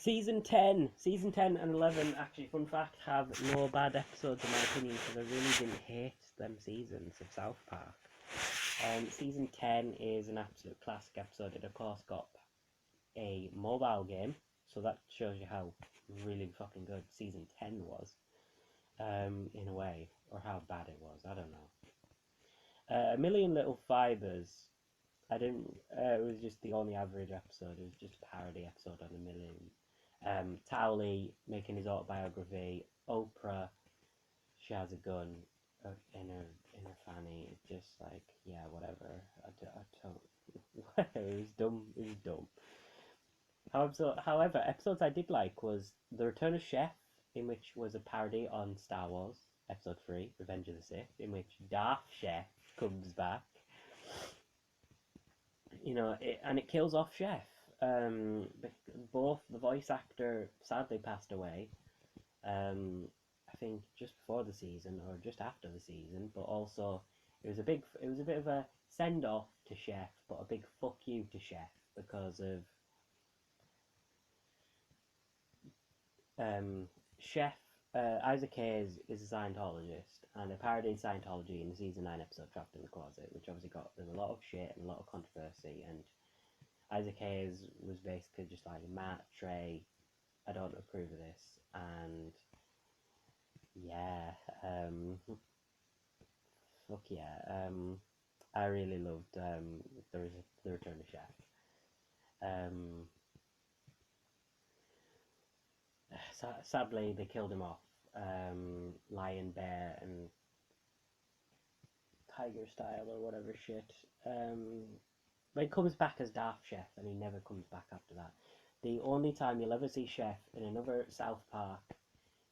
Season 10 and 11, actually, fun fact, have no bad episodes in my opinion, because I really didn't hate them seasons of South Park. Season 10 is an absolute classic episode. It, of course, got a mobile game, so that shows you how really fucking good Season 10 was, in a way, or how bad it was, I don't know. A Million Little Fibers, I didn't, it was just the only average episode. It was just a parody episode on A Million. Towley making his autobiography. Oprah, she has a gun in her fanny. It's just like, yeah, whatever. I don't. It was dumb. It was dumb. However, episodes I did like was The Return of Chef, in which was a parody on Star Wars, Episode 3, Revenge of the Sith, in which Darth Chef comes back. You know, and it kills off Chef. Both the voice actor sadly passed away. I think just before the season or just after the season, but also it was a bit of a send off to Chef, but a big fuck you to Chef because of Chef. Isaac Hayes is a Scientologist, and a parody Scientology in the season 9 episode Trapped in the Closet, which obviously got there's a lot of shit and a lot of controversy, and Isaac Hayes was basically just like, Matt, Trey, I don't approve of this, and yeah, fuck yeah, I really loved the Return of Chef. Sadly, they killed him off. Lion, bear, and tiger style or whatever shit. But he comes back as Darth Chef, and he never comes back after that. The only time you'll ever see Chef in another South Park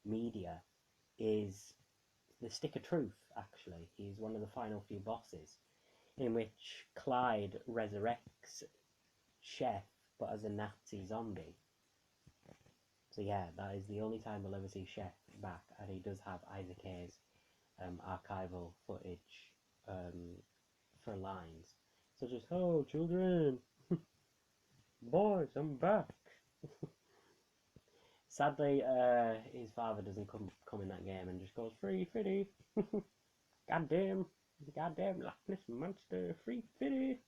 media is the Stick of Truth, actually. He's one of the final few bosses, in which Clyde resurrects Chef, but as a Nazi zombie. So yeah, that is the only time we'll ever see Chef back, and he does have Isaac Hayes archival footage for lines, such as, "Oh, children, boys, I'm back." Sadly, his father doesn't come in that game and just goes, "Free Fiddy." goddamn Loch Ness monster, free Fiddy.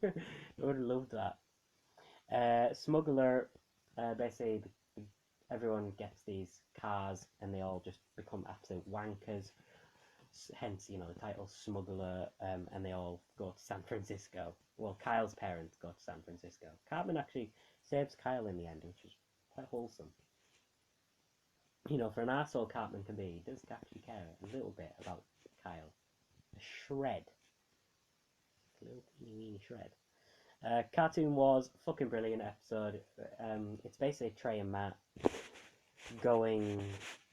I would have loved that. Smuggler, basically everyone gets these cars and they all just become absolute wankers, hence, you know, the title Smuggler, and they all go to San Francisco. Well, Kyle's parents go to San Francisco. Cartman actually saves Kyle in the end, which is quite wholesome. You know, for an arsehole Cartman can be, he does actually care a little bit about Kyle. A shred. A little teeny shred. Cartoon Wars, fucking brilliant episode. It's basically Trey and Matt going,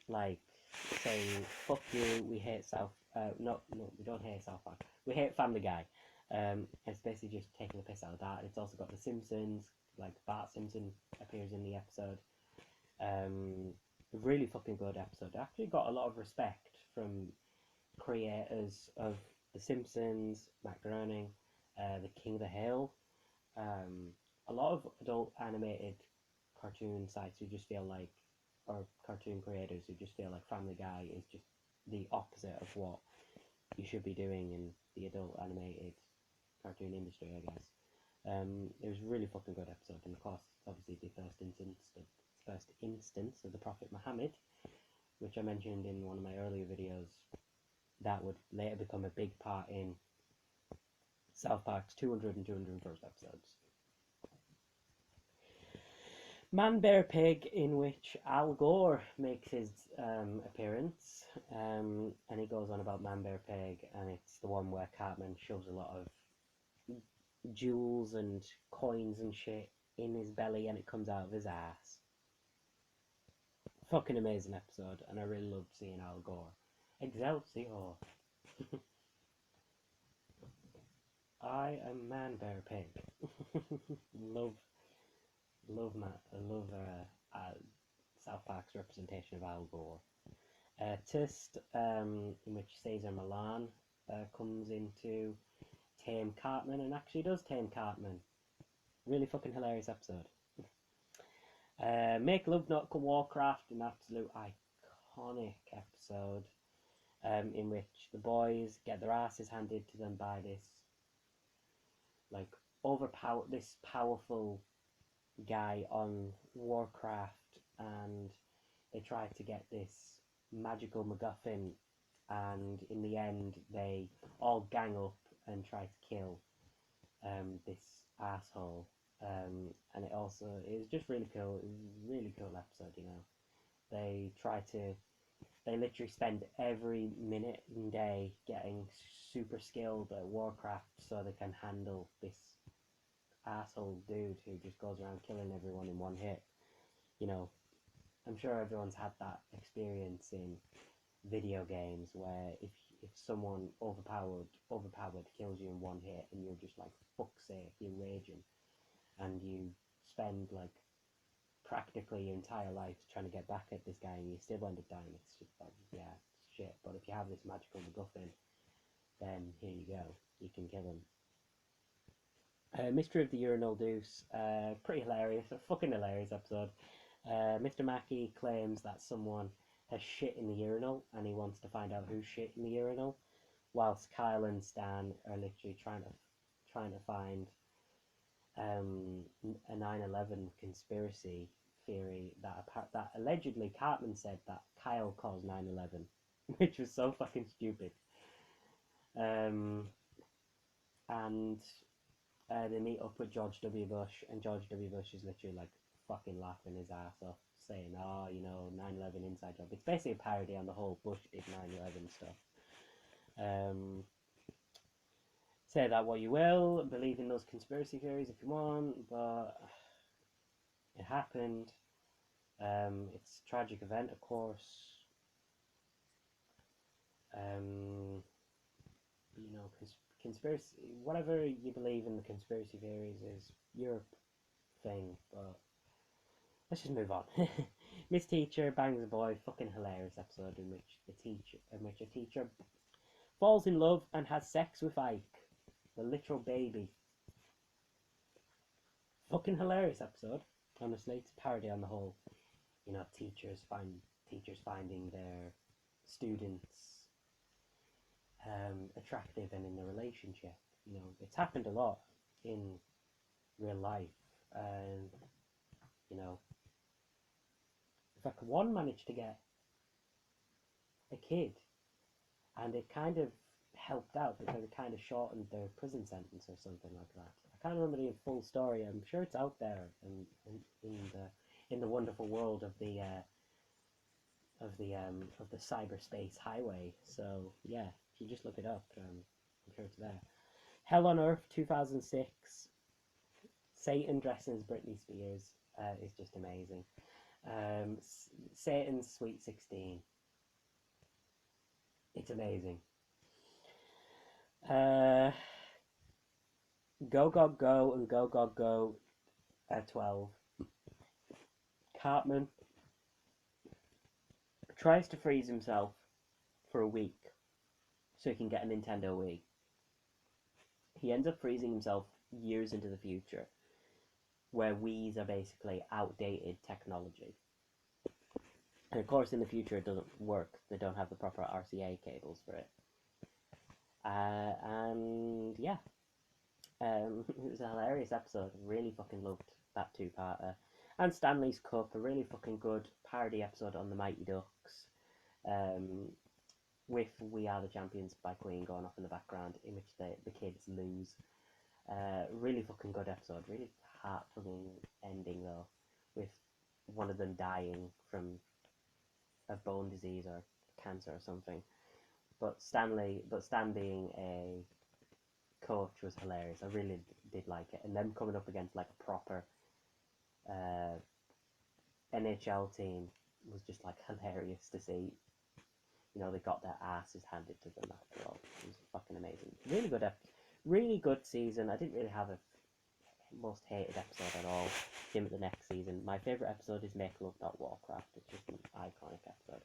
like, saying, "Fuck you, we hate no, we don't hate South Park. We hate Family Guy." It's basically just taking the piss out of that. It's also got The Simpsons, like Bart Simpson appears in the episode. Really fucking good episode. It actually got a lot of respect from creators of The Simpsons, Matt Groening, The King of the Hill. A lot of adult animated cartoon sites who just feel like, or cartoon creators who just feel like Family Guy is just the opposite of what you should be doing in the adult animated cartoon industry, I guess. It was a really fucking good episode, and of course, obviously the first instance of the Prophet Muhammad, which I mentioned in one of my earlier videos, that would later become a big part in South Park's 200 and 201st episodes. Man, Bear, Pig, in which Al Gore makes his appearance, and he goes on about Man, Bear, Pig, and it's the one where Cartman shoves a lot of jewels and coins and shit in his belly, and it comes out of his ass. Fucking amazing episode, and I really loved seeing Al Gore. Excelsior! I am Man, Bear, Pig. love South Park's representation of Al Gore. Tist, in which Cesar Millan comes in to tame Cartman, and actually does tame Cartman. Really fucking hilarious episode. Make Love Not Warcraft, an absolute iconic episode, in which the boys get their asses handed to them by this like this powerful guy on Warcraft, and they try to get this magical MacGuffin, and in the end they all gang up and try to kill this asshole. And it was just really cool. It was a really cool episode, you know. They literally spend every minute and day getting super skilled at Warcraft so they can handle this asshole dude who just goes around killing everyone in one hit. You know, I'm sure everyone's had that experience in video games where if someone overpowered kills you in one hit and you're just like, fuck's sake, you're raging, and you spend like practically your entire life trying to get back at this guy and you still end up dying. It's just like, yeah, it's shit. But if you have this magical MacGuffin, then here you go, you can kill him. Mystery of the Urinal Deuce, pretty hilarious, a fucking hilarious episode. Mr. Mackey claims that someone has shit in the urinal and he wants to find out who shit in the urinal, whilst Kyle and Stan are literally trying to find a 9/11 conspiracy theory that allegedly Cartman said that Kyle caused 9/11, which was so fucking stupid. And they meet up with George W. Bush, and George W. Bush is literally like fucking laughing his ass off, saying, "Oh, you know, 9/11 inside job." It's basically a parody on the whole Bush did 9/11 stuff. Say that what you will, believe in those conspiracy theories if you want, but it happened. It's a tragic event, of course. You know, conspiracy, whatever you believe in the conspiracy theories is your thing, but let's just move on. Miss Teacher Bangs a Boy, fucking hilarious episode in which a teacher falls in love and has sex with Ike, the literal baby. Fucking hilarious episode. Honestly, it's a parody on the whole, you know, teachers finding their students attractive and in a relationship. You know, it's happened a lot in real life, and you know, in fact, one managed to get a kid, and it kind of helped out because it kind of shortened their prison sentence or something like that. I can't remember the full story. I'm sure it's out there in the wonderful world of the cyberspace highway. So yeah, if you just look it up, I'm sure it's there. Hell on Earth 2006. Satan dressing as Britney Spears is just amazing. Satan's Sweet 16. It's amazing. Go Go Go and Go Go Go at 12. Cartman tries to freeze himself for a week so he can get a Nintendo Wii. He ends up freezing himself years into the future, where Wii's are basically outdated technology. And of course, in the future, it doesn't work. They don't have the proper RCA cables for it. And yeah, it was a hilarious episode. Really fucking loved that two-parter. And Stanley's Cup, a really fucking good parody episode on the Mighty Ducks, with We Are the Champions by Queen going off in the background, in which the kids lose. Really fucking good episode. Really heart-tugging ending though, with one of them dying from a bone disease or cancer or something. But Stan being a coach was hilarious. I really did like it, and them coming up against like a proper NHL team was just like hilarious to see. You know, they got their asses handed to them after all. It was fucking amazing. Really good season. I didn't really have a most hated episode at all. Same at the next season. My favourite episode is Make Love Not Warcraft. It's just an iconic episode.